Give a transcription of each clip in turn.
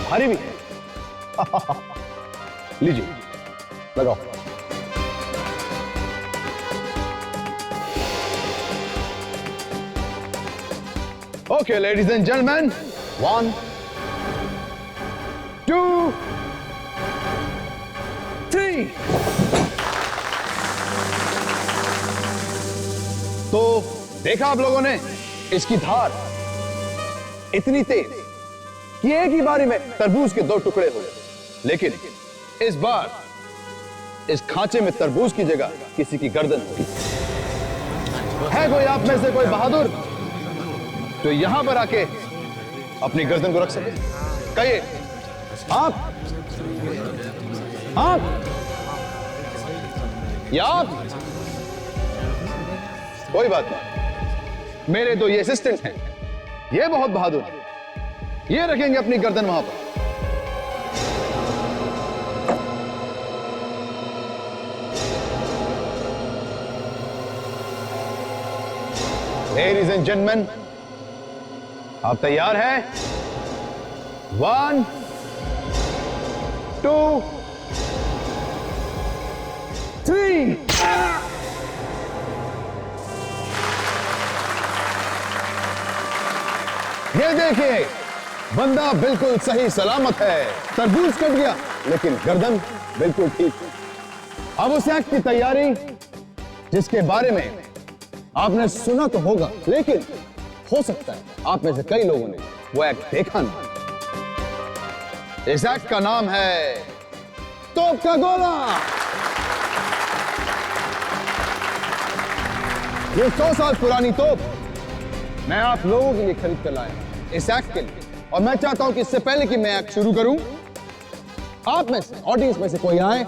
भारी भी है। लीजिए, लगाओ। Okay, ladies and gentlemen, 1, 2, 3. तो देखा आप लोगों ने, इसकी धार इतनी तेज कि एक ही बारी में तरबूज के 2 टुकड़े हो गए। लेकिन इस बार इस खांचे में तरबूज की जगह किसी की गर्दन होगी। है कोई आप में से कोई बहादुर जो यहां पर आके अपनी गर्दन को रख सके? कहिए। आप या आप? कोई बात नहीं, मेरे 2 ये असिस्टेंट हैं, ये बहुत बहादुर हैं। ये रखेंगे अपनी गर्दन वहां पर। Ladies and gentlemen, आप तैयार हैं? 1, 2, 3. ये देखिए, बंदा बिल्कुल सही सलामत है। तरबूज कट गया लेकिन गर्दन बिल्कुल ठीक है। अब उस एक्ट की तैयारी जिसके बारे में आपने सुना तो होगा, लेकिन हो सकता है आप में से कई लोगों ने वो एक्ट देखा नहीं। इस एक्ट का नाम है तोप का गोला। ये 100 साल पुरानी तोप मैं आप लोगों के लिए खरीद कर लाया इस एक्ट के लिए। और मैं चाहता हूं कि इससे पहले कि मैं एक्ट शुरू करूं, आप में से, ऑडियंस में से कोई आए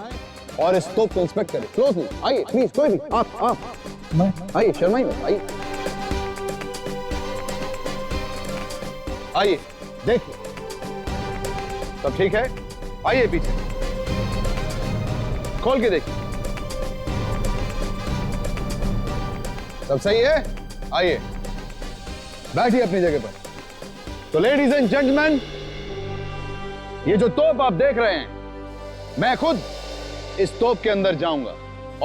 और इस तोप को इंस्पेक्ट करे क्लोजली। आइए प्लीज, कोई भी। आप आइए, शर्माइए मत, आइए। आइए, देखिए सब ठीक है। आइए पीछे, खोल के देखिए, सब सही है। आइए, बैठिए अपनी जगह पर। तो लेडीज एंड जेंटलमैन, ये जो तोप आप देख रहे हैं, मैं खुद इस तोप के अंदर जाऊंगा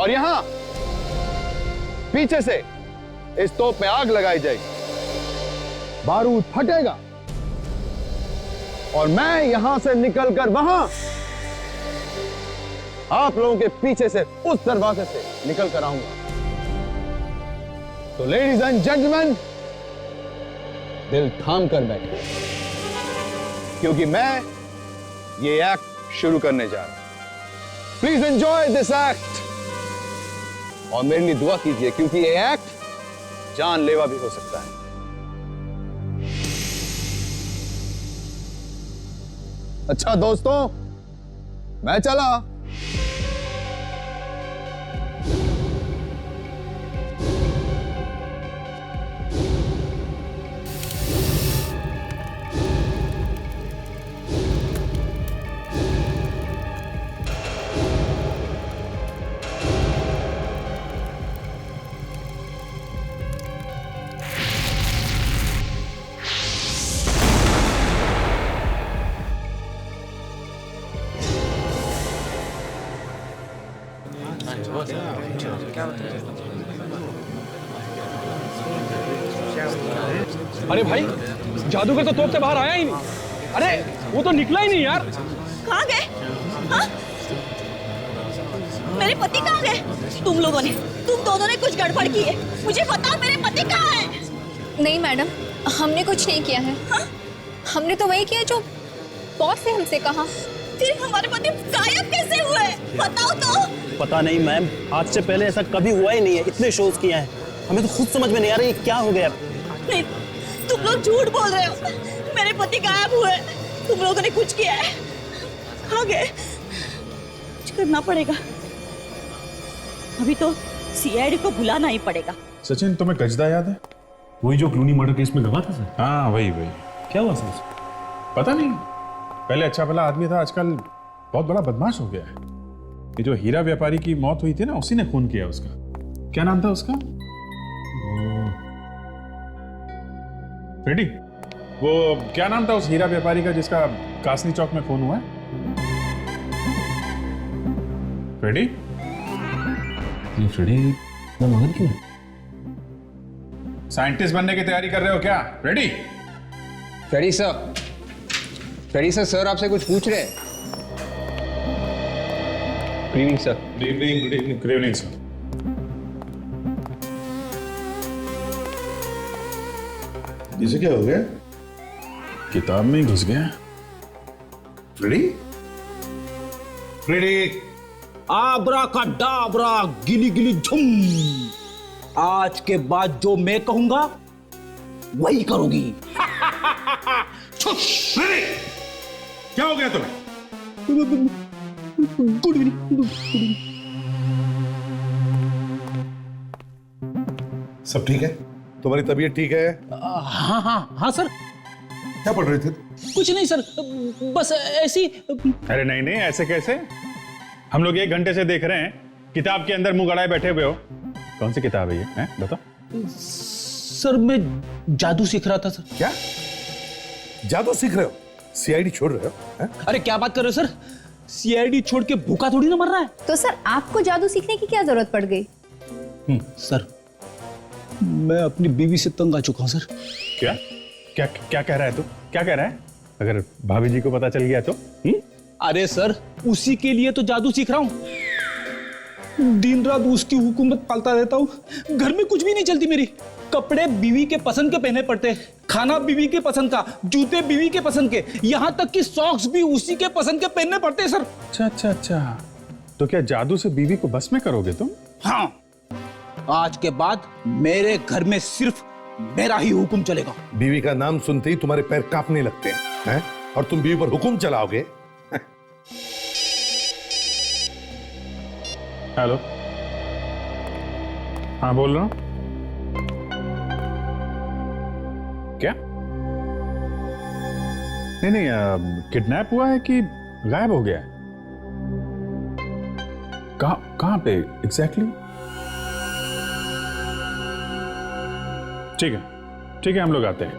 और यहां पीछे से इस तोप में आग लगाई जाएगी, बारूद फटेगा और मैं यहां से निकलकर वहां आप लोगों के पीछे से उस दरवाजे से निकल कर आऊंगा। तो लेडीज एंड जेंटलमैन, दिल थाम कर बैठे, क्योंकि मैं ये एक्ट शुरू करने जा रहा हूं। प्लीज एंजॉय दिस एक्ट और मेरे लिए दुआ कीजिए, क्योंकि ये एक्ट जानलेवा भी हो सकता है। अच्छा दोस्तों, मैं चला। अरे भाई, जादूगर तो तोप से बाहर आया ही नहीं। अरे वो तो निकला ही नहीं यार। कहाँ गए? हाँ? मेरे पति कहाँ गए? तुम दोनों ने कुछ गड़बड़ की है। मुझे बताओ, मेरे पति कहाँ है? नहीं मैडम, हमने कुछ नहीं किया है। हाँ? हमने तो वही किया जो बॉस ने हमसे कहा। फिर हमारे पति गायब कैसे हुए? बताओ तो। पता नहीं मैम, आज से पहले ऐसा कभी हुआ ही नहीं है। इतने शोज किए हैं, हमें तो खुद समझ में नहीं आ रहा ये क्या हो गया। नहीं, तुम लोग झूठ बोल रहे हो। मेरे पति गायब हुए, तुम लोगों ने कुछ किया है। कहाँ गए? कुछ करना पड़ेगा। अभी तो सीआईडी को बुलाना ही पड़ेगा। सचिन, तुम्हें गजदा याद है? वही जो क्लूनी मर्डर केस में गवा था सर। हाँ वही। क्या हुआ सर? पता नहीं, पहले अच्छा भला आदमी था, आजकल बहुत बड़ा बदमाश हो गया है। ये जो हीरा व्यापारी की मौत हुई थी ना, उसी ने खून किया उसका। क्या नाम था उसका? फ्रेडी। वो क्या नाम था उस हीरा व्यापारी का जिसका कासनी चौक में खून हुआ है? फ्रेडी? ये फ्रेडी ना मगन क्यों? साइंटिस्ट बनने की तैयारी कर रहे हो क्या? फ्रेडी? फ्रेडी सर, सर आपसे कुछ पूछ रहे हैं। Good evening sir. Good evening sir. इसे क्या हो गया? किताब में ही घुस गया। फ्रेडी? फ्रेडी? आबरा का डाबरा गिली गिली झुम। आज के बाद जो मैं कहूंगा वही करोगी। फ्रेडी! क्या हो गया तुम्हें? Good evening. सब ठीक है? तुम्हारी तबीयत ठीक है? हाँ सर। क्या पढ़ रहे थे? कुछ नहीं सर, बस ऐसी। अरे नहीं ऐसे कैसे? हम लोग 1 घंटे से देख रहे हैं, किताब के अंदर मुंह गड़ाए बैठे हुए हो। कौन सी किताब है ये? हैं? बताओ। सर मैं जादू सीख रहा था सर। क्या जादू सीख रहे हो? सीआईडी छोड़ रहे हो? हैं? अरे क्या बात कर रहे हो सर, सीआईडी छोड़ के भूखा थोड़ी ना मर रहा है। तो सर आपको जादू सीखने की क्या जरूरत पड़ गई? सर मैं अपनी बीवी से तंग आ चुका हूं सर। क्या क्या क्या कह रहा है तू? क्या कह रहा है? अगर भाभी जी को पता चल गया तो? अरे सर उसी के लिए तो जादू सीख रहा हूं। दिन रात उसकी हुकूमत पालता रहता हूं। घर में कुछ भी नहीं चलती मेरी। कपड़े बीवी के पसंद के पहने पड़ते, खाना बीवी के पसंद का, जूते बीवी के पसंद के, यहाँ तक कि सॉक्स भी उसी के पसंद के पहनने पड़ते हैं सर। अच्छा। तो क्या जादू से बीवी को बस में करोगे तुम? हाँ, आज के बाद मेरे घर में सिर्फ मेरा ही हुक्म चलेगा। बीवी का नाम सुनते ही तुम्हारे पैर कांपने लगते हैं, और तुम बीवी पर हुक्म चलाओगे? हेलो, हाँ बोल रहा हूं। क्या? नहीं, किडनैप हुआ है कि गायब हो गया है? कहां पे एग्जैक्टली? ठीक है हम लोग आते हैं।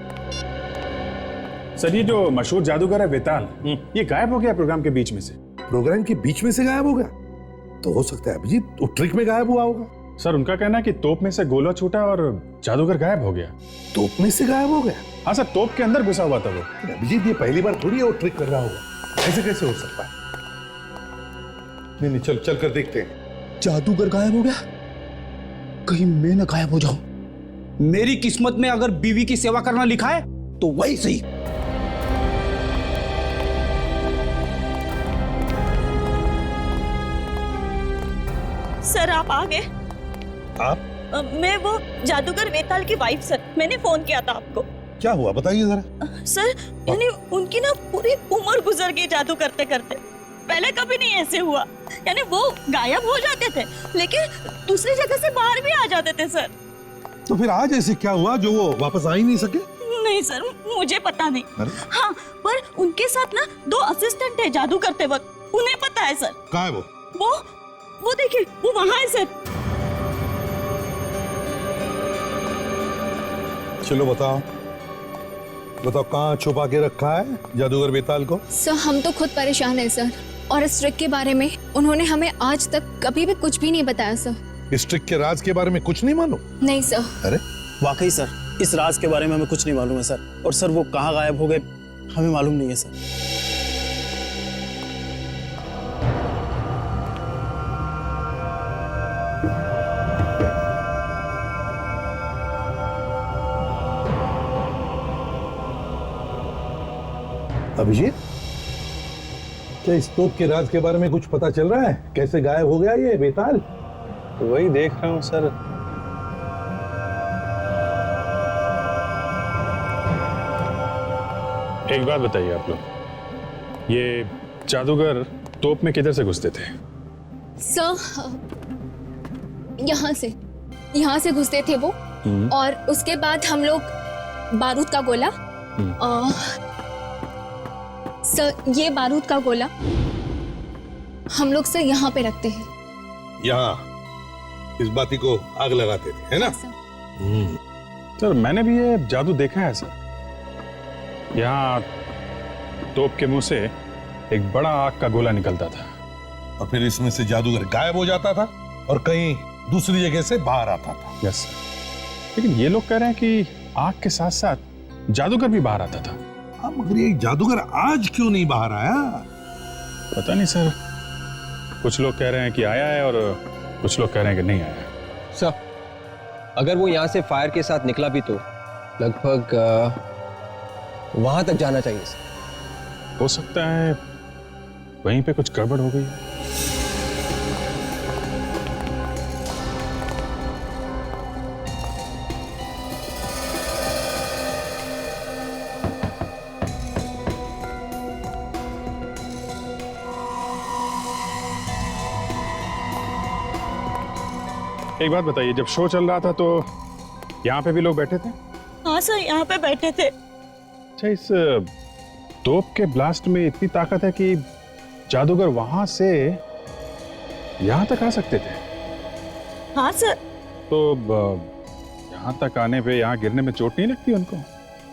सर ये जो मशहूर जादूगर है वेताल, ये गायब हो गया प्रोग्राम के बीच में से। प्रोग्राम के बीच में से गायब हो गया? तो हो सकता है अभिजीत वो ट्रिक में गायब हुआ होगा। सर उनका कहना है कि तोप में से गोला छूटा और जादूगर गायब हो गया। तोप में से गायब हो गया? हाँ सर, तोप के अंदर घुसा हुआ था वो। अभिजीत ये पहली बार थोड़ी है वो ट्रिक कर रहा होगा, ऐसे कैसे हो सकता है? नहीं चल कर देखते हैं। जादूगर गायब हो गया? कहीं मैं ना गायब हो जाऊं। मेरी किस्मत में अगर बीवी की सेवा करना लिखा है तो वही सही। सर आप आ गए? आप? मैं वो जादूगर वेताल की वाइफ सर। मैंने फोन किया था आपको। क्या हुआ बताइए जरा। सर यानी उनकी ना पूरी उम्र गुजर गई जादू करते करते। पहले कभी नहीं ऐसे हुआ। यानी वो गायब हो जाते थे लेकिन दूसरी जगह से बाहर भी आ जाते थे सर। तो फिर आज ऐसे क्या हुआ जो वो वापस आ ही नहीं सके? नहीं सर मुझे पता नहीं। हाँ पर उनके साथ ना 2 असिस्टेंट है जादू करते वक्त, उन्हें पता है सर। कहाँ है वो देखिए वो वहाँ है सर। चलो बताओ कहाँ छुपा के रखा है जादूगर बेताल को? सर हम तो खुद परेशान हैं सर, और इस ट्रिक के बारे में उन्होंने हमें आज तक कभी भी कुछ भी नहीं बताया सर। इस ट्रिक के राज के बारे में कुछ नहीं मालूम? नहीं सर। अरे वाकई सर इस राज के बारे में हमें कुछ नहीं मालूम है सर। और सर वो कहाँ गायब हो गए हमें मालूम नहीं है सर। अभिजीत क्या इस तोप के राज के बारे में कुछ पता चल रहा है? कैसे गायब हो गया ये बेताल? वही देख रहा हूं सर। एक बात बताइए आप लोग, ये जादूगर तोप में किधर से घुसते थे? सर यहाँ से घुसते थे वो, और उसके बाद हम लोग बारूद का गोला, सर ये बारूद का गोला हम लोग सर यहाँ पे रखते हैं। यहाँ इस बाती को आग लगाते थे, है ना? सर सर मैंने भी ये जादू देखा है सर। यहाँ तोप के मुंह से एक बड़ा आग का गोला निकलता था और फिर इसमें से जादूगर गायब हो जाता था और कहीं दूसरी जगह से बाहर आता था। Yes sir. लेकिन ये लोग कह रहे हैं कि आग के साथ साथ जादूगर भी बाहर आता था। हाँ, मगर ये जादूगर आज क्यों नहीं बाहर आया? पता नहीं सर, कुछ लोग कह रहे हैं कि आया है और कुछ लोग कह रहे हैं कि नहीं आया है। सर, अगर वो यहाँ से फायर के साथ निकला भी तो लगभग वहां तक जाना चाहिए सर। हो सकता है वहीं पे कुछ गड़बड़ हो गई है। एक बात बताइए, जब शो चल रहा था तो यहाँ पे भी लोग बैठे थे? हाँ सर, यहाँ पे बैठे थे। अच्छा, इस तोप के ब्लास्ट में इतनी ताकत है कि जादूगर वहां से यहाँ तक आ सकते थे? हाँ सर। तो यहाँ तक आने पे, यहाँ गिरने में चोट नहीं लगती उनको?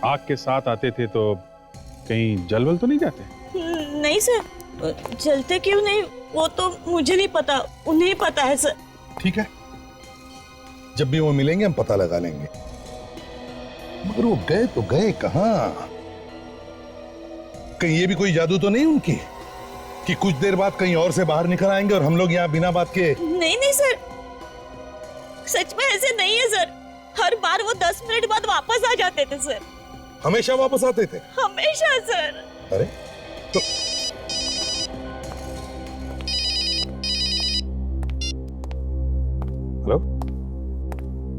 आग के साथ आते थे तो कहीं जलवल तो नहीं जाते? नहीं सर, जलते क्यों नहीं वो तो मुझे नहीं पता, उन्हें ही पता है सर। ठीक है, जब भी वो मिलेंगे हम पता लगा लेंगे। मगर वो गए तो गए कहां? कहीं ये भी कोई जादू तो नहीं उनकी कि कुछ देर बाद कहीं और से बाहर निकल आएंगे और हम लोग यहाँ बिना बात के? नहीं नहीं सर, सच में ऐसे नहीं है सर। हर बार वो 10 मिनट बाद वापस आ जाते थे सर। हमेशा वापस आते थे? हमेशा सर। अरे तो हेलो,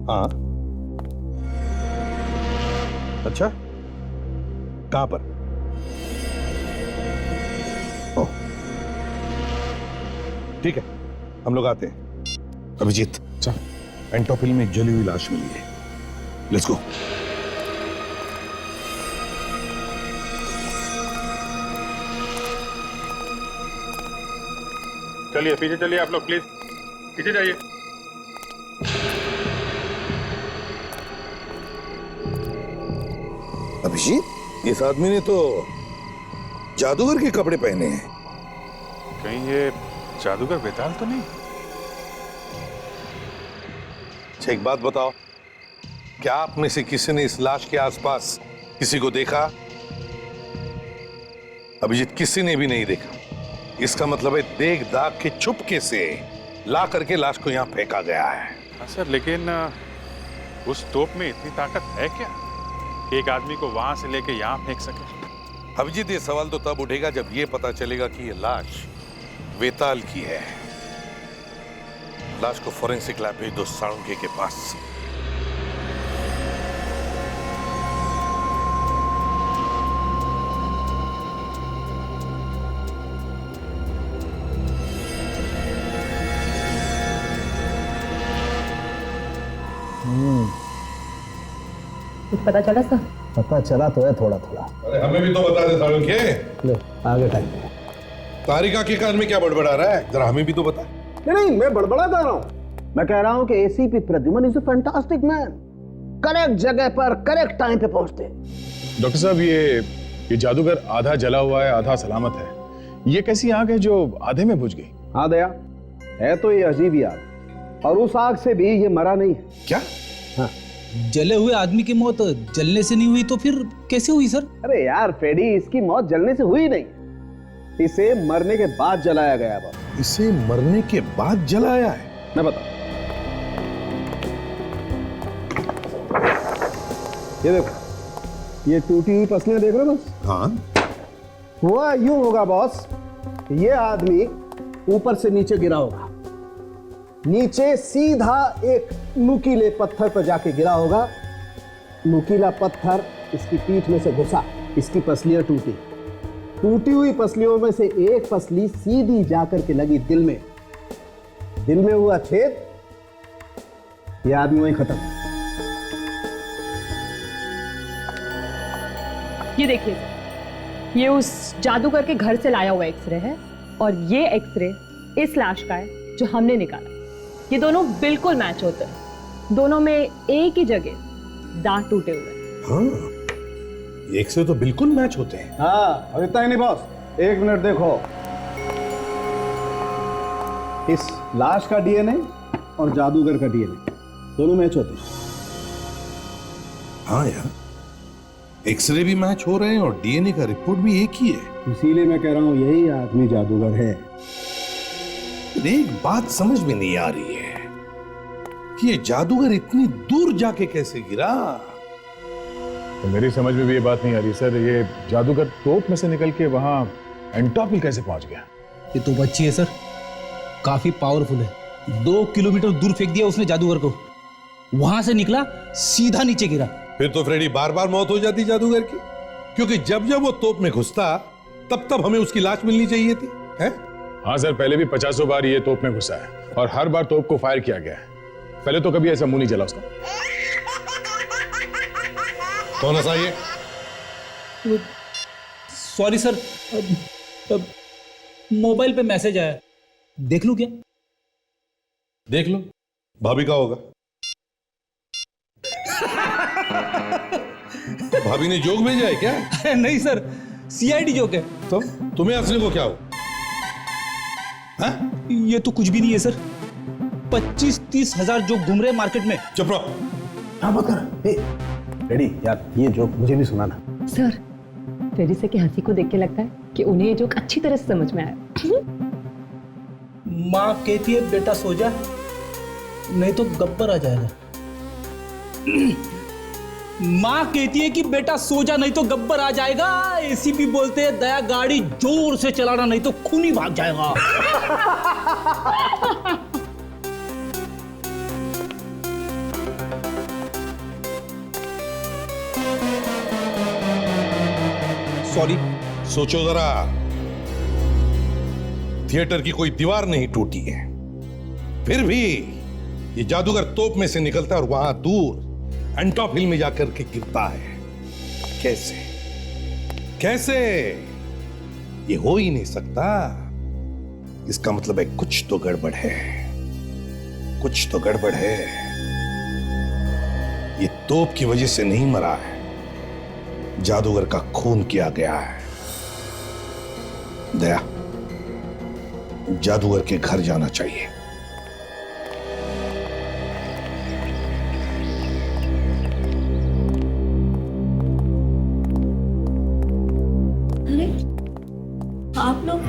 हाँ, अच्छा, कहां पर? ओह, ठीक है, हम लोग आते हैं। अभिजीत, एंटोपिल में एक जली हुई लाश मिली है, लेट्स गो। चलिए पीछे चलिए आप लोग, प्लीज पीछे जाइए। अभिजीत, इस आदमी ने तो जादूगर के कपड़े पहने हैं। कहीं ये जादूगर बेताल तो नहीं? अच्छा, एक बात बताओ, क्या आप में से किसी ने इस लाश के आसपास किसी को देखा? अभिजीत, किसी ने भी नहीं देखा। इसका मतलब है देख दाग के चुपके से ला करके लाश को यहाँ फेंका गया है। हाँ सर, लेकिन उस तोप में इतनी ताकत है क्या कि एक आदमी को वहां से लेके यहाँ फेंक सके? अभिजीत, ये सवाल तो तब उठेगा जब ये पता चलेगा कि ये लाश वेताल की है। लाश को फोरेंसिक लैब भेज दो साळुंखे के पास। कुछ पता चला सर? पता चला तो है थोड़ा थोड़ा। अरे हमें भी तो बता दे साळुंखे। ले आगे टाइम। तारिका के कान में क्या बड़बड़ा रहा है, जरा हमें भी तो बता। नहीं, मैं बड़बड़ा कर रहा हूँ। मैं कह रहा हूँ कि ACP Pradyuman is a fantastic man. Correct जगह पर करेक्ट टाइम पे पहुंचते। डॉक्टर साहब, ये जादूगर आधा जला हुआ है, आधा सलामत है। ये कैसी आग है जो आधे में बुझ गई? हाँ दया, है तो ये अजीब ही आग, और उस आग से भी ये मरा नहीं है। क्या? हाँ, जले हुए आदमी की मौत जलने से नहीं हुई तो फिर कैसे हुई सर? अरे यार फेडी, इसकी मौत जलने से हुई नहीं, इसे मरने के बाद जलाया गया। इसे मरने के बाद जलाया है? मैं बता, ये देखो, ये टूटी हुई पसलियां देख रहे हो बस? हाँ। हुआ यूं होगा बॉस, ये आदमी ऊपर से नीचे गिरा होगा, नीचे सीधा एक नुकीले पत्थर पर जाके गिरा होगा, नुकीला पत्थर इसकी पीठ में से घुसा, इसकी पसलियां टूटी, टूटी हुई पसलियों में से एक पसली सीधी जाकर के लगी दिल में, दिल में हुआ छेद, यह आदमी वहीं खत्म। ये देखिए सर, ये उस जादूगर के घर से लाया हुआ एक्सरे है और ये एक्सरे इस लाश का है जो हमने निकाला। ये दोनों बिल्कुल मैच होते हैं, दोनों में एक ही जगह दांत टूटे हुए हैं। हाँ, एक से तो बिल्कुल मैच होते हैं। हाँ, और इतना ही नहीं बॉस, 1 मिनट देखो। इस लाश का डीएनए और जादूगर का डीएनए दोनों मैच होते हैं। हाँ यार, एक्सरे भी मैच हो रहे हैं और डीएनए का रिपोर्ट भी एक ही है। इसीलिए मैं कह रहा हूं यही आदमी जादूगर है। एक बात समझ में नहीं आ रही है कि ये जादूगर इतनी दूर जाके कैसे गिरा। तो मेरी समझ में भी ये बात नहीं आ रही सर, ये जादूगर तोप में से निकल के वहां एंटॉप हिल कैसे पहुंच गया? ये तो बच्ची है सर, काफी पावरफुल है। 2 किलोमीटर दूर फेंक दिया उसने जादूगर को, वहां से निकला सीधा नीचे गिरा। फिर तो फ्रेडी बार बार मौत हो जाती जादूगर की, क्योंकि जब जब वो तोप में घुसता तब तब हमें उसकी लाश मिलनी चाहिए थी, है? हाँ सर, पहले भी 50 बार ये तोप में घुसा है और हर बार तोप को फायर किया गया है। पहले तो कभी ऐसा मुंह नहीं जला उसका। कौन सा ये? सॉरी सर, मोबाइल पे मैसेज आया, देख लूं क्या? देख लो, भाभी का होगा। भाभी ने जोक भेजा है क्या? नहीं सर, सीआईडी जोक है। तो तुम्हें हंसने को क्या हो? हाँ? ये तो कुछ भी नहीं है सर, 25-30 हजार जोक घूम रहे मार्केट में। चुप रहो। हाँ मत कर। रेडी यार, ये जोक मुझे भी सुनाना। सर, फ्रेडी से की हंसी को देख के लगता है कि उन्हें ये जोक अच्छी तरह से समझ में आया। माँ कहती है बेटा सो जा, नहीं तो गब्बर आ जाएगा। माँ कहती है कि बेटा सो जा नहीं तो गब्बर आ जाएगा। एसीपी बोलते हैं दया गाड़ी जोर से चलाना नहीं तो खून ही भाग जाएगा। सॉरी। सोचो जरा, थिएटर की कोई दीवार नहीं टूटी है, फिर भी ये जादूगर तोप में से निकलता है और वहां दूर एंटॉप हिल में जाकर के गिरता है। कैसे कैसे? ये हो ही नहीं सकता। इसका मतलब है कुछ तो गड़बड़ है, कुछ तो गड़बड़ है। ये तोप की वजह से नहीं मरा है, जादूगर का खून किया गया है। दया, जादूगर के घर जाना चाहिए। अरे आप लोग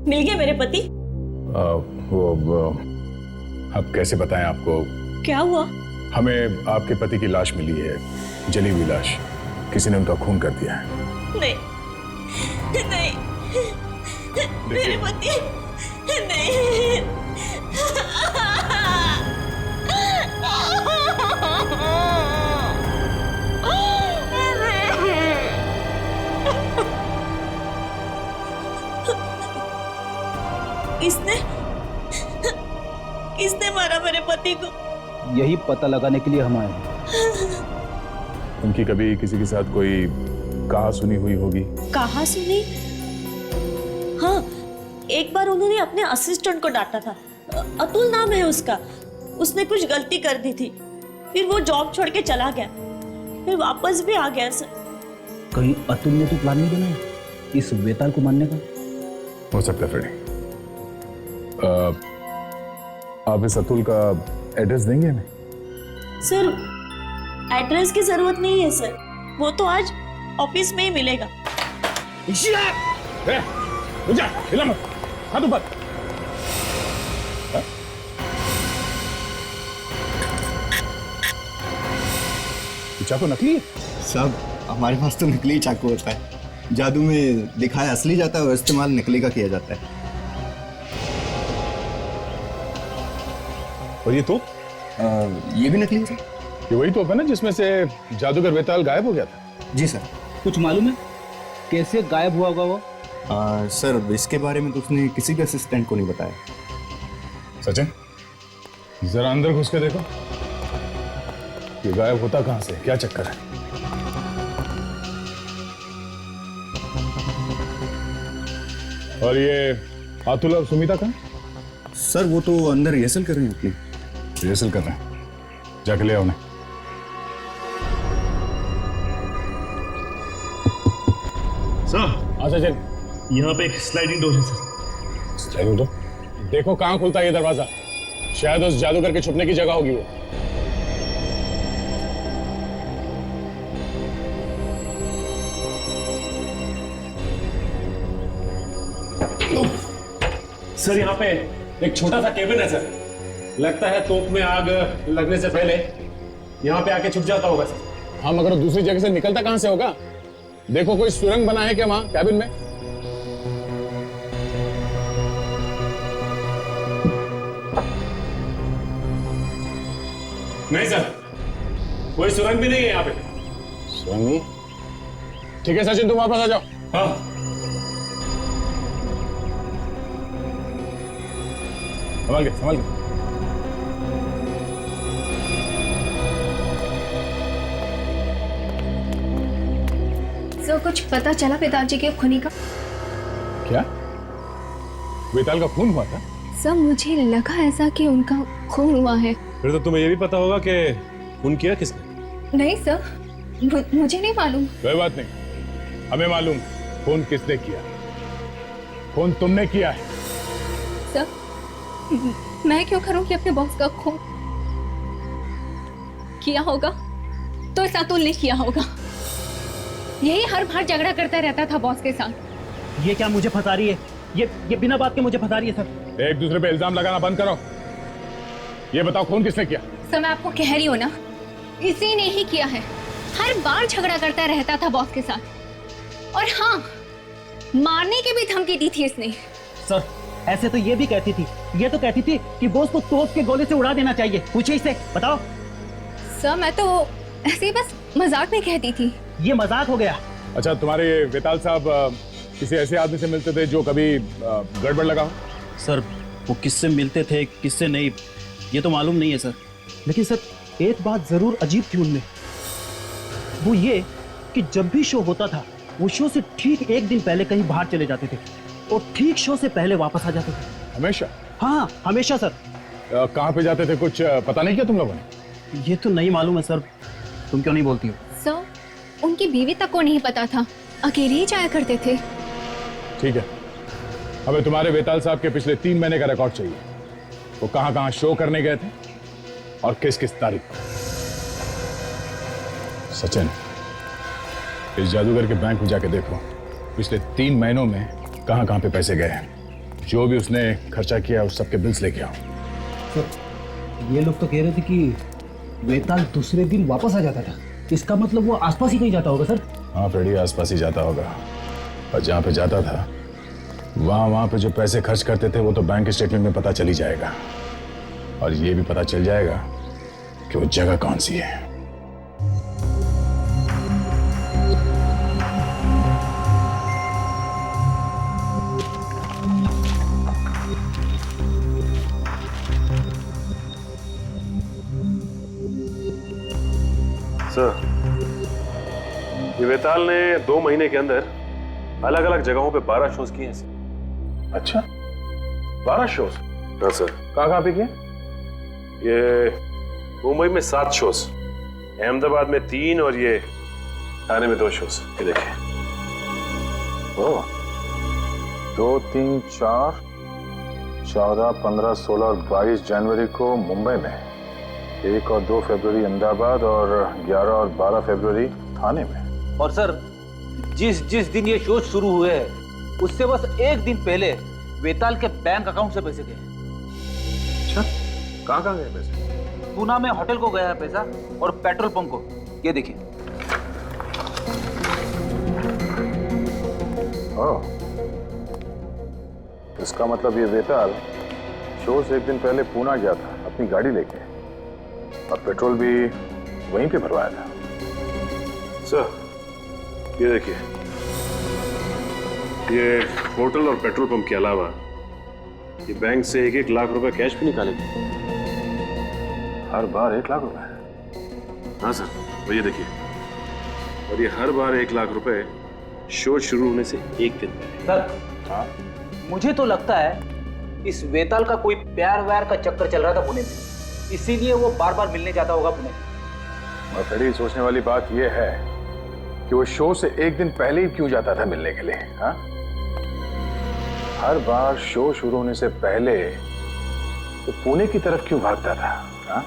मिल गए मेरे पति? अब कैसे बताएं आपको? क्या हुआ? हमें आपके पति की लाश मिली है, जली हुई लाश। किसी ने उनका खून कर दिया है। नहीं नहीं, मेरे पति नहीं। किसने मारा मेरे पति को? यही पता लगाने के लिए हम आए हैं। उनकी कभी किसी के साथ कोई कहा सुनी हुई होगी? कहा सुनी? हाँ, एक बार उन्होंने अपने असिस्टेंट को डांटा था। अतुल नाम है उसका। उसने कुछ गलती कर दी थी, फिर वो जॉब छोड़ के चला गया, फिर वापस भी आ गया सर। कहीं अतुल ने तो प्लान नहीं बनाया इस बेताल को मारने का? हो सकता है फ्रेडी। आप इस अतुल का एड्रेस देंगे हमें? सर, एड्रेस की जरूरत नहीं है सर, वो तो आज ऑफिस में ही मिलेगा। हाथ ऊपर। चाकू नकली है? साहब, हमारे पास तो नकली चाकू होता है। जादू में दिखाया असली जाता है और इस्तेमाल नकली का किया जाता है। और ये तो? ये भी नकली है सर। ये वही तो है ना जिसमें से जादूगर बेताल गायब हो गया था? जी सर। कुछ मालूम है कैसे गायब हुआ होगा वो? सर, इसके बारे में तो उसने किसी भी असिस्टेंट को नहीं बताया। सचिन, जरा अंदर घुस के देखो, ये गायब होता कहां से, क्या चक्कर है? और ये अतुल और सुमिता कहां? सर, वो तो अंदर रिहर्सल कर रहे हैं अपनी। रिहर्सल कर रहे हैं? जाके ले आओ उन्हें। सर हाँ सचिन, यहाँ पे एक स्लाइडिंग डोर है सर। Sliding door? देखो कहाँ खुलता है ये दरवाजा। शायद उस जादूगर के छुपने की जगह होगी वो। सर यहाँ पे एक छोटा सा केबिन है सर। लगता है तोप में आग लगने से पहले यहाँ पे आके छुप जाता होगा सर। हाँ, मगर दूसरी जगह से निकलता कहाँ से होगा? देखो कोई सुरंग बना है क्या वहां कैबिन में? नहीं सर, कोई सुरंग भी नहीं है यहाँ पे। सुरंग नहीं? ठीक है सचिन, तुम वापस आ जाओ। हाँ संभाल के, संभाल के। सर कुछ पता चला पिताजी के खूनी का? क्या? वेताल का खून हुआ था? सर मुझे लगा ऐसा कि उनका खून हुआ है। फिर तो तुम्हें ये भी पता होगा कि खून किया किसने? नहीं सर, मुझे नहीं मालूम। कोई बात नहीं, हमें मालूम खून किसने किया। खून तुमने किया है। सर मैं क्यों करूंगी अपने बॉस का खून? किया होगा तो ऐसा तो नहीं किया होगा। यही हर बार झगड़ा करता रहता था बॉस के साथ। ये क्या मुझे फंसा रही है? ये बिना बात के मुझे फंसा रही है सर। एक दूसरे पे इल्जाम लगाना बंद करो। ये बताओ खून किसने किया? सर मैं आपको कह रही हूँ ना, इसी ने ही किया है। हर बार झगड़ा करता रहता था बॉस के साथ। और हाँ, मारने की भी धमकी दी थी इसने। सर ऐसे तो ये भी कहती थी, ये तो कहती थी कि बॉस को तोप के गोले से उड़ा देना चाहिए। पूछे इससे, बताओ। सर मैं तो ऐसे ही बस मजाक में कहती थी। ये मजाक हो गया। अच्छा, तुम्हारे वेताल साहब किसी ऐसे आदमी से मिलते थे जो कभी गड़बड़ लगा हो? सर वो किससे मिलते थे किससे नहीं ये तो मालूम नहीं है सर। लेकिन सर एक बात जरूर अजीब थी उनमें, वो ये कि जब भी शो होता था वो शो से ठीक एक दिन पहले कहीं बाहर चले जाते थे और ठीक शो से पहले वापस आ जाते थे। हमेशा? हाँ हमेशा सर। कहाँ पे जाते थे कुछ पता नहीं किया तुम लोगों ने? ये तो नहीं मालूम है सर। तुम क्यों नहीं बोलती हो? सर उनकी बीवी तक को नहीं पता था, अकेले ही जाया करते थे। ठीक है, हमें तुम्हारे वेताल साहब के पिछले 3 महीने का रिकॉर्ड चाहिए। वो कहां कहां शो करने गए थे और किस किस तारीख को। सचिन, इस जादूगर के बैंक में जाके देखो पिछले 3 महीनों में कहां कहां पे पैसे गए हैं। जो भी उसने खर्चा किया उस सबके बिल्स लेके आओ। सर ये लोग तो कह रहे थे कि वेताल दूसरे दिन वापस आ जाता था। इसका मतलब वो आसपास ही कहीं जाता होगा सर। हाँ फ्रेडी, आसपास ही जाता होगा। और जहां पे जाता था वहां पे जो पैसे खर्च करते थे वो तो बैंक स्टेटमेंट में पता चल ही जाएगा। और ये भी पता चल जाएगा कि वो जगह कौन सी है। सर, ये वेताल ने 2 महीने के अंदर अलग अलग जगहों पे 12 शोज किए हैं। अच्छा, 12 शोज? हाँ सर। कहाँ पे किए? ये मुंबई में 7 शोज, अहमदाबाद में 3 और ये ठाणे में 2 शोज। ये देखिए। 2, 3, 4, 14, 15, 16 और 22 जनवरी को मुंबई में, 1 और 2 फरवरी अहमदाबाद और 11 और 12 फरवरी ठाणे में। और सर जिस दिन ये शो शुरू हुए हैं उससे बस एक दिन पहले वेताल के बैंक अकाउंट से पैसे गए। अच्छा, कहाँ गए पैसे? पूना में होटल को गया है पैसा और पेट्रोल पंप को। ये देखिए। इसका मतलब ये वेताल शो से एक दिन पहले पूना गया था अपनी गाड़ी लेके और पेट्रोल भी वहीं पे भरवाया था। सर ये देखिए, ये होटल और पेट्रोल पंप के अलावा ये बैंक से 1-1 लाख रुपए कैश भी निकालेंगे। हर बार 1 लाख रुपए? हाँ सर, और ये देखिए, और ये हर बार 1 लाख रुपए शो शुरू होने से एक दिन पहले। सर हाँ, मुझे तो लगता है इस वेताल का कोई प्यार व्यार का चक्कर चल रहा था पुणे में, इसीलिए वो बार बार मिलने जाता होगा पुणे। और बड़ी सोचने वाली बात यह है कि वो शो से एक दिन पहले ही क्यों जाता था मिलने के लिए। हाँ, हर बार शो शुरू होने से पहले वो पुणे की तरफ क्यों भागता था। हाँ,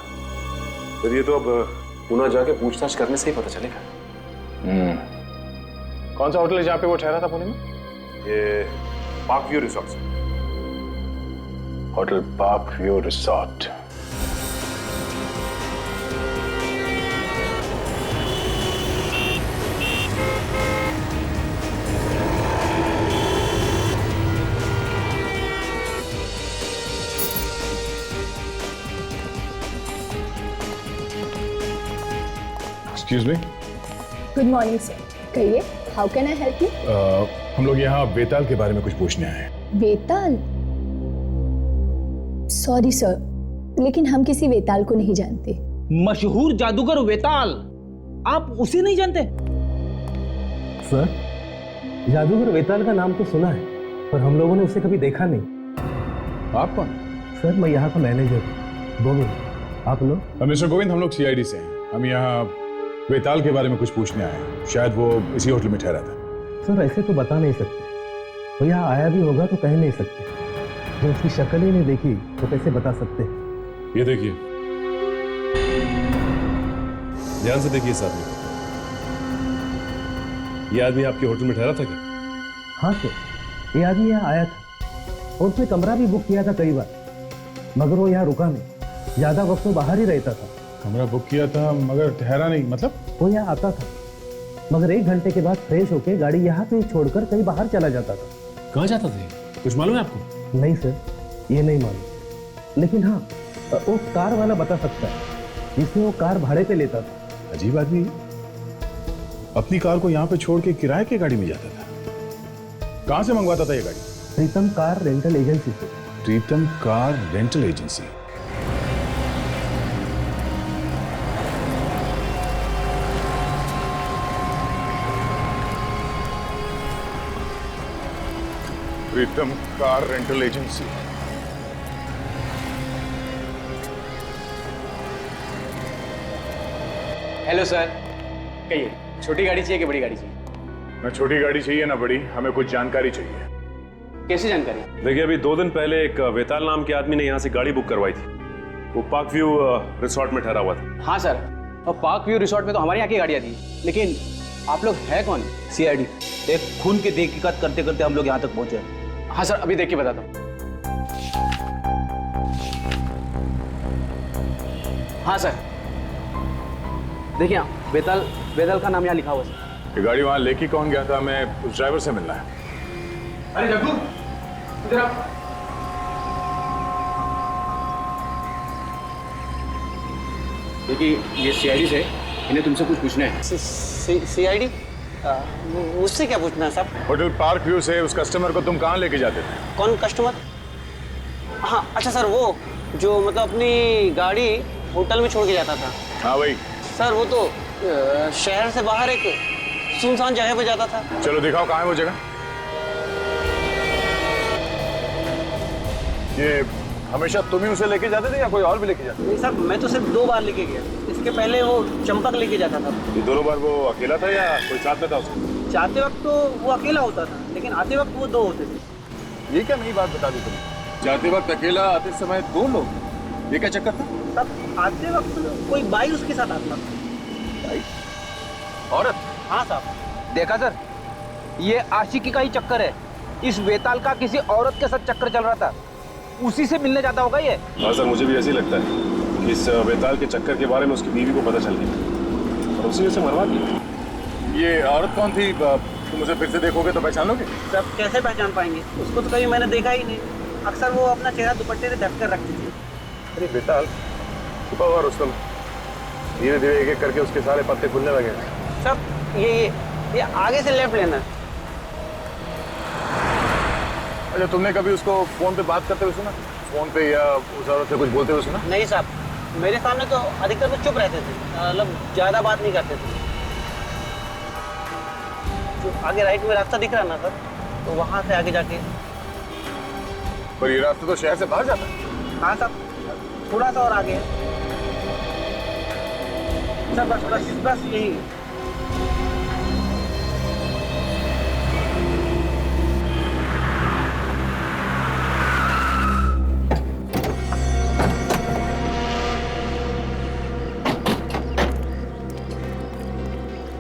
फिर ये तो अब पुणे जाके पूछताछ करने से ही पता चलेगा। कौन सा होटल है जहां पे वो ठहरा था पुणे में? ये पार्क व्यू रिसोर्ट से। Hotel park view resort. Excuse me. Good morning sir, कहिए, how can I help you? हम लोग यहाँ बेताल के बारे में कुछ पूछने आए हैं। वेताल? सॉरी सर, लेकिन हम किसी वेताल को नहीं जानते। मशहूर जादूगर वेताल, आप उसे नहीं जानते? सर, जादूगर वेताल का नाम तो सुना है, पर हम लोगों ने उसे कभी देखा नहीं। आप कौन? सर, मैं यहाँ का मैनेजर हूँ, गोविंद। आप लोग? मिस्टर गोविंद, हम लोग सीआईडी से हैं। हम यहाँ वेताल के बारे में कुछ पूछने आए हैं। शायद वो इसी होटल में ठहरा था। सर, ऐसे तो बता नहीं सकते। वो यहाँ आया भी होगा तो कह नहीं सकते। जब उसकी शक्ल ही नहीं देखी तो कैसे बता सकते हैं? ये देखिए, ध्यान से देखिए इस आदमी को। ये आदमी आपके होटल में ठहरा था क्या? हाँ सर, ये आदमी यहाँ आया था और उसने कमरा भी बुक किया था कई बार, मगर वो यहाँ रुका नहीं। ज्यादा वक्त तो बाहर ही रहता था। कमरा बुक किया था मगर ठहरा नहीं, मतलब? वो यहाँ आता था, मगर 1 घंटे के बाद फ्रेश होके गाड़ी यहाँ पे छोड़कर कहीं बाहर चला जाता था। कहाँ जाता था? कुछ मालूम है आपको? नहीं सर, ये नहीं मालूम, लेकिन हाँ, वो कार वाला बता सकता है जिसमें वो कार भाड़े पे लेता था। अजीब आदमी, अपनी कार को यहाँ पे छोड़ के किराए की गाड़ी में जाता था। कहाँ से मंगवाता था ये गाड़ी? प्रीतम कार रेंटल एजेंसी से। Pritam car rental agency. Pritam car rental agency. Hello sir, कहिए, छोटी गाड़ी चाहिए कि बड़ी गाड़ी चाहिए? ना छोटी गाड़ी चाहिए ना बड़ी, हमें कुछ जानकारी चाहिए। कैसी जानकारी? देखिए, अभी 2 दिन पहले एक वेताल नाम के आदमी ने यहाँ से गाड़ी बुक करवाई थी। वो पार्क व्यू रिसोर्ट में ठहरा हुआ था। हाँ सर, और पार्क व्यू रिसोर्ट में तो हमारे यहाँ की गाड़ियाँ थी, लेकिन आप लोग हैं कौन? सीआईडी। एक खून की तहकीकात करते करते हम लोग यहाँ तक पहुंचे। हाँ सर, अभी देख के बताता हूँ। हाँ सर, देखिए, वेताल का नाम यहाँ लिखा हुआ है। ये गाड़ी वहां लेके कौन गया था? हमें उस ड्राइवर से मिलना है। अरे जग्गू, इधर आ। देखिए, ये सीआईडी से, इन्हें तुमसे कुछ पूछना है। सीआईडी? मुझसे क्या पूछना है साहब? होटल पार्क व्यू से उस कस्टमर को तुम कहाँ लेके जाते थे? कौन कस्टमर? हाँ, अच्छा सर, वो जो मतलब अपनी गाड़ी होटल में छोड़ के जाता था। हाँ भाई। सर, वो तो शहर से बाहर एक सुनसान जगह पे जाता था। चलो दिखाओ कहाँ है वो जगह। ये हमेशा तुम ही उसे लेके जाते थे या कोई और भी लेके जाता? नहीं सर, मैं तो सिर्फ 2 बार लेके गया। इसके पहले वो चंपक लेके जाता था। ये दोनों बार वो अकेला था या कोई साथ में था उसके? जाते वक्त तो वो अकेला होता था, लेकिन आते वक्त वो 2 होते थे। ये क्या नई बात बता दी तुमने? जाते वक्त अकेला, आते समय 2 लोग, ये क्या चक्कर था? तब आते वक्त कोई बाई उसके साथ आता था। औरत? हाँ साहब। देखा सर, ये आशिकी का ही चक्कर है। इस वेताल का किसी औरत के साथ चक्कर चल रहा था, उसी से मिलने जाता होगा ये। हाँ सर, मुझे भी ऐसे ही लगता है कि इस वेताल के चक्कर के बारे में उसकी बीवी को पता चल गया और उसी से मरवा दिया। ये औरत कौन थी? तुम उसे फिर से देखोगे तो पहचान लोगे? सर, कैसे पहचान पाएंगे? उसको तो कभी मैंने देखा ही नहीं। अक्सर वो अपना चेहरा दुपट्टे से ढक कर रखती थी। अरे वेताल, छुपा हुआ रुस्तम, धीरे धीरे एक एक करके उसके सारे पत्ते खुलने लगे। सब ये आगे से लेफ्ट लेना। अच्छा, तुमने कभी उसको फोन पे बात करते हुए सुना? फोन पे या उस औरत से कुछ बोलते हुए सुना? नहीं साहब, मेरे सामने तो अधिकतर वो चुप रहते थे, मतलब ज्यादा बात नहीं करते थे। जो आगे राइट में रास्ता दिख रहा ना सर, तो वहां से आगे जाके। पर ये रास्ता तो शहर से बाहर जाता है। हाँ साहब, थोड़ा सा और आगे है सर। बस बस बस यही।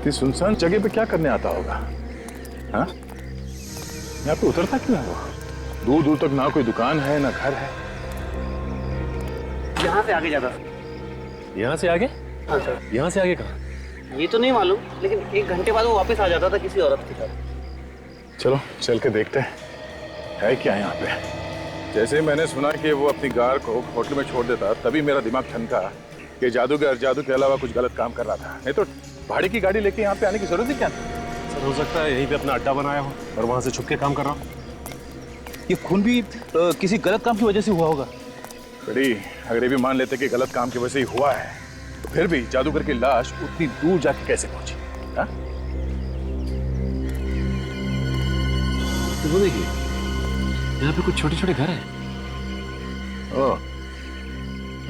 इतनी सुनसान जगह पे क्या करने आता होगा? हाँ, यहाँ पे उतरता क्यों है वो? दूर दूर तक ना कोई दुकान है ना घर है। यहाँ से आगे जाता। यहाँ से आगे? हाँ सर। यहाँ से आगे कहाँ? ये तो नहीं मालूम, लेकिन 1 घंटे बाद वो वापस आ जाता था किसी औरत के साथ। चलो चल के देखते हैं है क्या यहाँ पे। जैसे ही मैंने सुना कि वो अपनी कार को होटल में छोड़ देता, तभी मेरा दिमाग ठनका कि जादू के अलावा कुछ गलत काम कर रहा था। नहीं तो भाड़े की गाड़ी लेके यहाँ पे आने की जरूरत ही क्या थी? सर हो सकता है यहीं पे अपना अड्डा बनाया हो और वहां से छुप के काम कर रहा हो। ये खून भी किसी गलत काम की वजह से हुआ होगा। बड़ी अगर ये भी मान लेते कि गलत काम की वजह से ही हुआ है, तो फिर भी जादूगर की लाश उतनी दूर जाके कैसे पहुंची? हाँ? तो वो देखिए यहाँ पे कुछ छोटे छोटे घर हैं। ओह,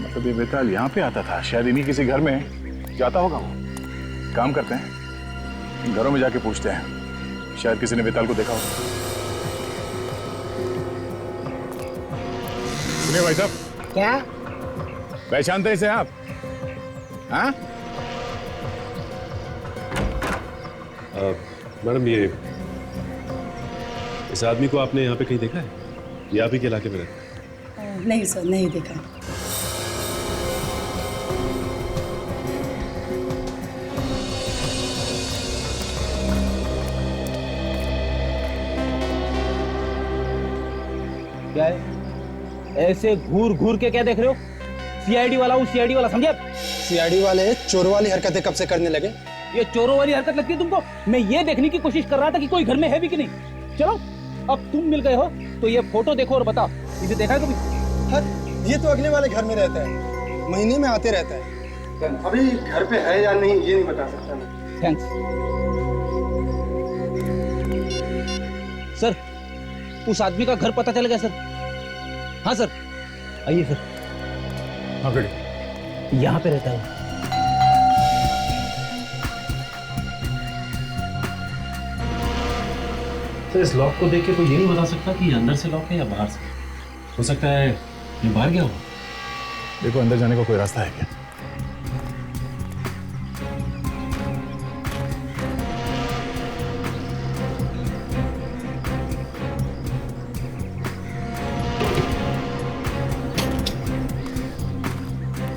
मतलब ये बेताल यहाँ पे आता था, शायद इन्हीं किसी घर में जाता होगा वो। काम करते हैं, घरों में जाके पूछते हैं, शायद किसी ने बेताल को देखा होगा। सुनिए भाई साहब। क्या पहचानते हैं इसे आप? हाँ? मैडम ये इस आदमी को आपने यहाँ पे कहीं देखा है? ये आप ही के इलाके में रहता है? नहीं सर, नहीं देखा। क्या है? ऐसे घूर घूर के क्या देख रहे हो? सीआईडी वाला हूँ, सीआईडी वाला, समझे? सीआईडी वाले चोर वाली हरकतें कब से करने लगे? ये चोरों वाली हरकत लगती है तुमको? मैं ये देखने की कोशिश कर रहा था कि कोई घर में है भी कि नहीं। चलो अब तुम मिल गए हो तो ये फोटो देखो और बताओ, इसे देखा है कभी? ये तो अगले वाले घर में रहता है, महीने में आते रहता है। अभी घर पे है या नहीं ये नहीं बता सकता मैं। Thanks sir. उस आदमी का घर पता चल गया सर। हाँ सर, आइए सर। हाँ बेटे, यहाँ पे रहता है। तो इस लॉक को देख के कोई ये नहीं बता सकता कि ये अंदर से लॉक है या बाहर से। हो सकता है ये बाहर गया हो। देखो अंदर जाने का कोई रास्ता है क्या?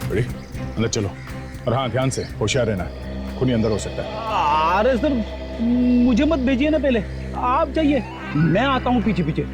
बड़ी अंदर चलो, और हाँ ध्यान से, होशियार रहना, खूनी अंदर हो सकता है। अरे सर मुझे मत भेजिए ना, पहले आप जाइए, मैं आता हूँ पीछे पीछे।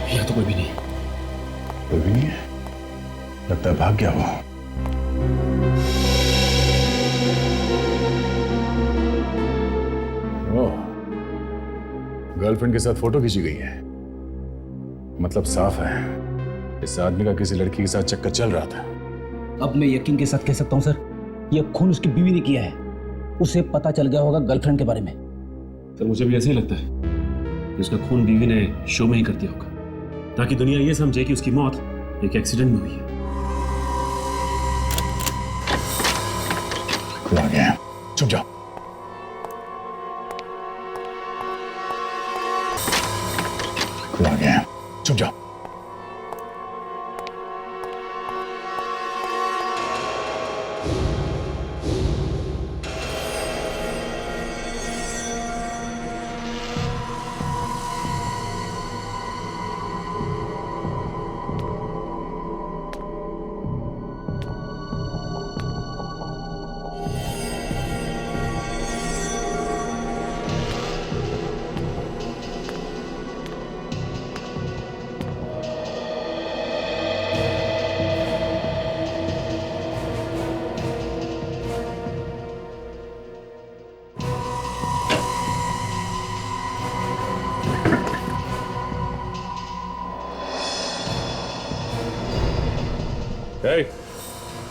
यहाँ तो कोई भी नहीं। कोई भी नहीं है, लगता है भाग गया वो। ओह, गर्लफ्रेंड के साथ फोटो खींची गई है, मतलब साफ है इस आदमी का किसी लड़की के साथ चक्कर चल रहा था। अब मैं यकीन के साथ कह सकता हूँ सर, यह खून उसकी बीवी ने किया है। उसे पता चल गया होगा गर्लफ्रेंड के बारे में। सर मुझे भी ऐसे ही लगता है कि उसका खून बीवी ने शो में ही कर दिया होगा, ताकि दुनिया ये समझे कि उसकी मौत एक एक्सीडेंट में हुई है। खुद आ गया, चुप जाओ। खुद आ गया, चुप जाओ।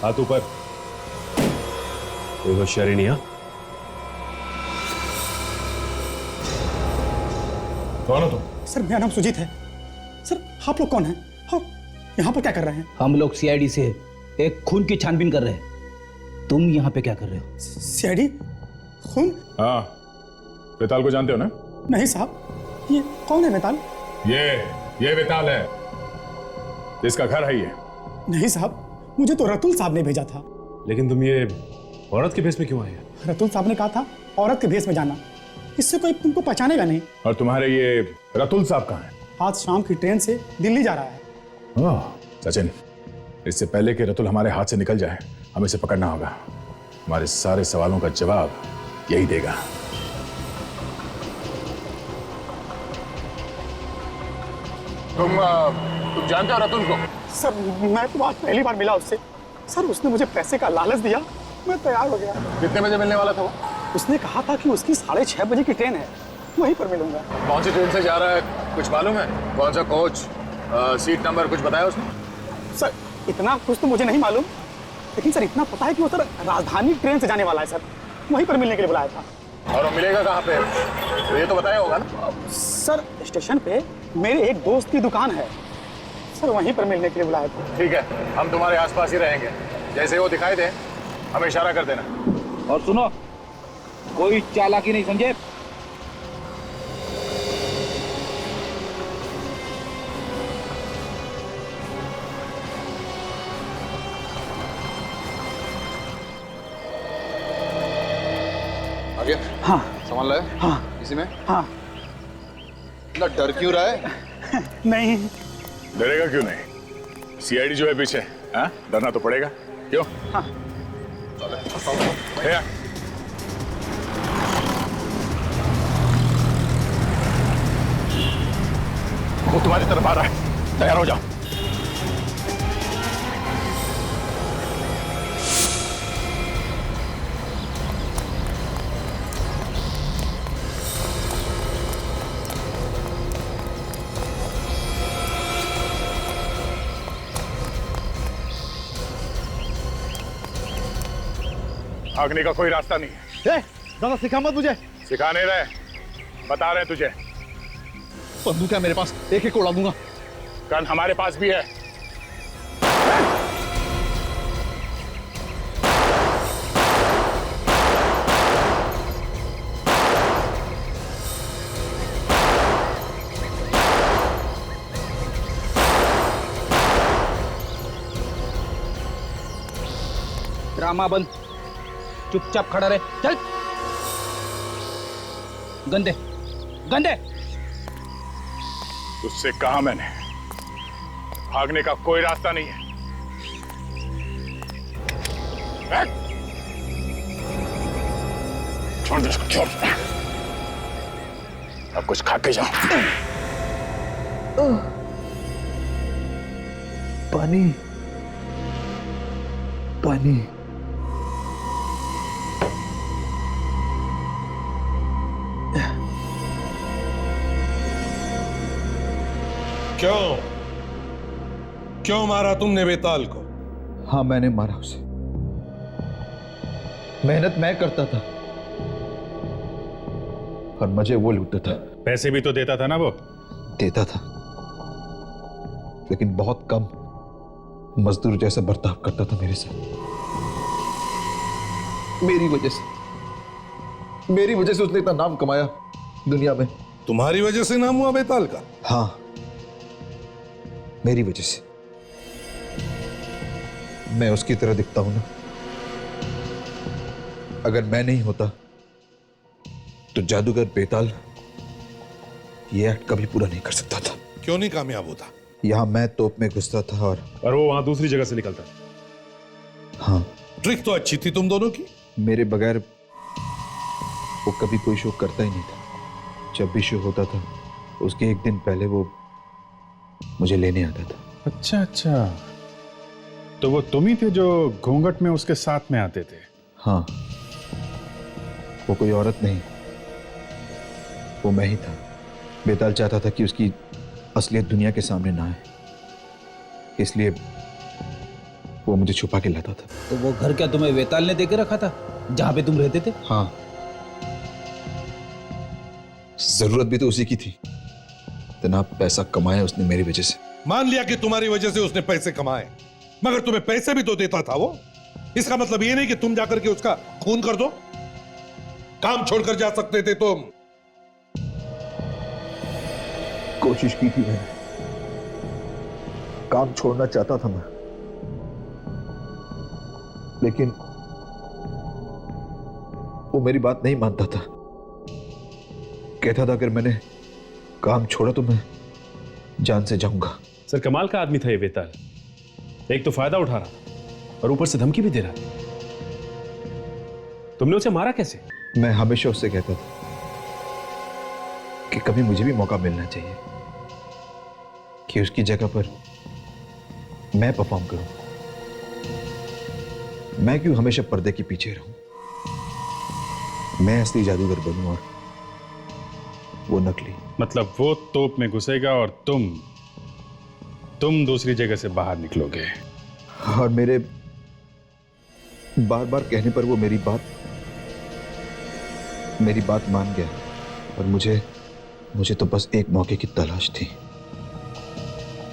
हाथ ऊपर, कोई होशियारी नहीं। कौन हो तुम? सर मेरा नाम सुजीत है। सर आप लोग कौन हैं और यहाँ पर क्या कर रहे हैं? हम लोग सीआईडी से एक खून की छानबीन कर रहे हैं। तुम यहाँ पे क्या कर रहे हो? सीआईडी? खून? हाँ, वेताल को जानते हो ना? नहीं साहब, ये कौन है वेताल? ये वेताल है, इसका घर है ये। नहीं साहब, मुझे तो रतुल साहब ने भेजा था। लेकिन तुम ये औरत के भेष में क्यों आए? रतुल साहब ने कहा था औरत के भेष में जाना, इससे कोई तुमको पहचानेगा नहीं। और तुम्हारे ये रतुल साहब कहाँ हैं? आज शाम की ट्रेन से दिल्ली जा रहा है। ओह, सचिन, इससे पहले कि रतुल हमारे हाथ से निकल जाए, हमें इसे पकड़ना होगा। हमारे सारे सवालों का जवाब यही देगा। तुम जानते हो रतुल को? सर मैं तो आज पहली बार मिला उससे। सर उसने मुझे पैसे का लालच दिया, मैं तैयार हो गया। कितने बजे मिलने वाला था वो? उसने कहा था कि उसकी 6:30 बजे की ट्रेन है, वहीं पर मिलूंगा। कौन सी ट्रेन से जा रहा है कुछ मालूम है? कौन सा कोच, सीट नंबर कुछ बताया उसने? सर इतना कुछ तो मुझे नहीं मालूम, लेकिन सर इतना पता है कि वो सर राजधानी ट्रेन से जाने वाला है। सर वहीं पर मिलने के लिए बुलाया था। और वो मिलेगा कहाँ पे? तो ये तो बताया होगा ना? सर स्टेशन पे मेरे एक दोस्त की दुकान है, सर वहीं पर मिलने के लिए बुलाया था। ठीक है, हम तुम्हारे आसपास ही रहेंगे, जैसे वो दिखाई दे हमें इशारा कर देना। और सुनो, कोई चालाकी नहीं समझे। आगे? हाँ। सामान लाए? हाँ। इसी में? हाँ। इतना डर क्यों रहा है? नहीं। डरेगा क्यों नहीं? सीआईडी जो है पीछे, हाँ? डरना तो पड़ेगा। क्यों? हाँ। वो तुम्हारी तरफ आ रहा है, तैयार हो जाओ। भागने का कोई रास्ता नहीं है। दादा सिखा मत मुझे। सिखा नहीं रहे, बता रहे तुझे। बंदूक है मेरे पास, एक उड़ा दूंगा। गन हमारे पास भी है। ड्रामा बंद, चुपचाप खड़ा रहे। चल गंदे गंदे। उससे कहा मैंने, भागने का कोई रास्ता नहीं है। छोड़ दे इसको, छोड़। अब कुछ खा के जाओ। पानी पानी। क्यों मारा तुमने वेताल को? हाँ मैंने मारा उसे। मेहनत मैं करता था और मुझे वो लूटता था। पैसे भी तो देता था ना वो? देता था, लेकिन बहुत कम। मजदूर जैसा बर्ताव करता था मेरे साथ। मेरी वजह से उसने इतना नाम कमाया दुनिया में। तुम्हारी वजह से नाम हुआ वेताल का? हाँ, मेरी वजह से। मैं उसकी तरह दिखता हूं ना। अगर मैं नहीं होता तो जादूगर बेताल ये एक्ट कभी पूरा नहीं कर सकता था। क्यों नहीं कामयाब होता? यहां मैं तोप में घुसता था और वो वहां दूसरी जगह से निकलता। हाँ, ट्रिक तो अच्छी थी तुम दोनों की। मेरे बगैर वो कभी कोई शो करता ही नहीं था। जब भी शो होता था उसके एक दिन पहले वो मुझे लेने आता था। अच्छा अच्छा, तो वो तुम ही थे जो घूंघट में उसके साथ में आते थे? हाँ, वो कोई औरत नहीं, वो मैं ही था। बेताल चाहता था कि उसकी असलियत दुनिया के सामने ना आए, इसलिए वो मुझे छुपा के लाता था। तो वो घर क्या तुम्हें वेताल ने देके रखा था जहां पे तुम रहते थे? हाँ, जरूरत भी तो उसी की थी। इतना पैसा कमाया उसने मेरी वजह से। मान लिया कि तुम्हारी वजह से उसने पैसे कमाए, मगर तुम्हें पैसे भी तो देता था वो। इसका मतलब ये नहीं कि तुम जाकर के उसका खून कर दो। काम छोड़कर जा सकते थे तुम। कोशिश की थी मैंने, काम छोड़ना चाहता था मैं, लेकिन वो मेरी बात नहीं मानता था। कहता था अगर मैंने काम छोड़ा तो मैं जान से जाऊंगा। सर कमाल का आदमी था ये वेताल। एक तो फायदा उठा रहा और ऊपर से धमकी भी दे रहा। तुमने उसे मारा कैसे? मैं हमेशा उससे कहता था कि कभी मुझे भी मौका मिलना चाहिए कि उसकी जगह पर मैं परफॉर्म करूं। मैं क्यों हमेशा पर्दे के पीछे रहूं? मैं असली जादूगर बनूं और वो नकली। मतलब वो तोप में घुसेगा और तुम दूसरी जगह से बाहर निकलोगे। और मेरे बार बार कहने पर वो मेरी बात मान गया। और मुझे तो बस एक मौके की तलाश थी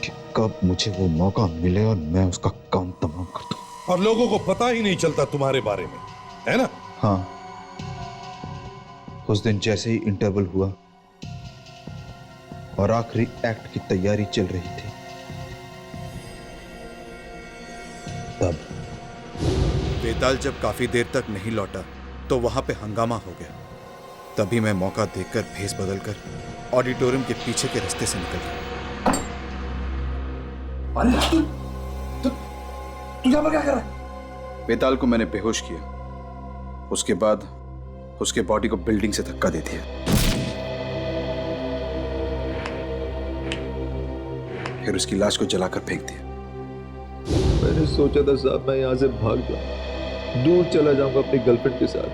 कि कब मुझे वो मौका मिले और मैं उसका काम तमाम कर दूं। और लोगों को पता ही नहीं चलता तुम्हारे बारे में, है ना? हाँ, उस दिन जैसे ही इंटरवल हुआ और आखिरी एक्ट की तैयारी चल रही थी, तब वेताल जब काफी देर तक नहीं लौटा तो वहां पे हंगामा हो गया। तभी मैं मौका देखकर भेस बदलकर ऑडिटोरियम के पीछे के रास्ते से निकल गया। अरे तू यहां पर क्या कर रहा है? वेताल को मैंने बेहोश किया, उसके बाद उसके बॉडी को बिल्डिंग से धक्का दे दिया, फिर उसकी लाश को जलाकर फेंक दिया। मैंने सोचा था साहब मैं यहां से भाग जाऊं, दूर चला जाऊंगा अपनी गर्लफ्रेंड के साथ,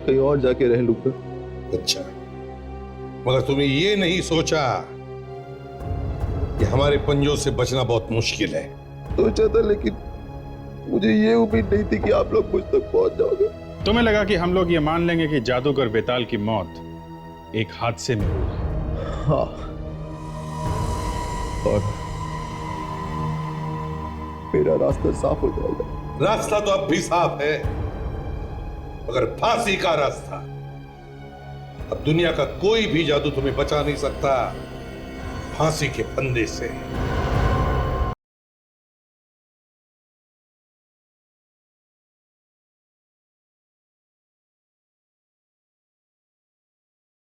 कहीं और जाके रह लूंगा। अच्छा, मगर तुमने ये नहीं सोचा कि हमारे पंजों से बचना बहुत मुश्किल है। सोचा था, लेकिन मुझे ये उम्मीद नहीं थी कि आप लोग मुझ तक पहुंच जाओगे। तुम्हें लगा कि हम लोग ये मान लेंगे कि जादूगर वेताल की मौत एक हादसे में हुई। हाँ, और मेरा रास्ता साफ हो जाएगा। रास्ता तो अब भी साफ है, मगर फांसी का रास्ता। अब दुनिया का कोई भी जादू तुम्हें बचा नहीं सकता फांसी के फंदे से।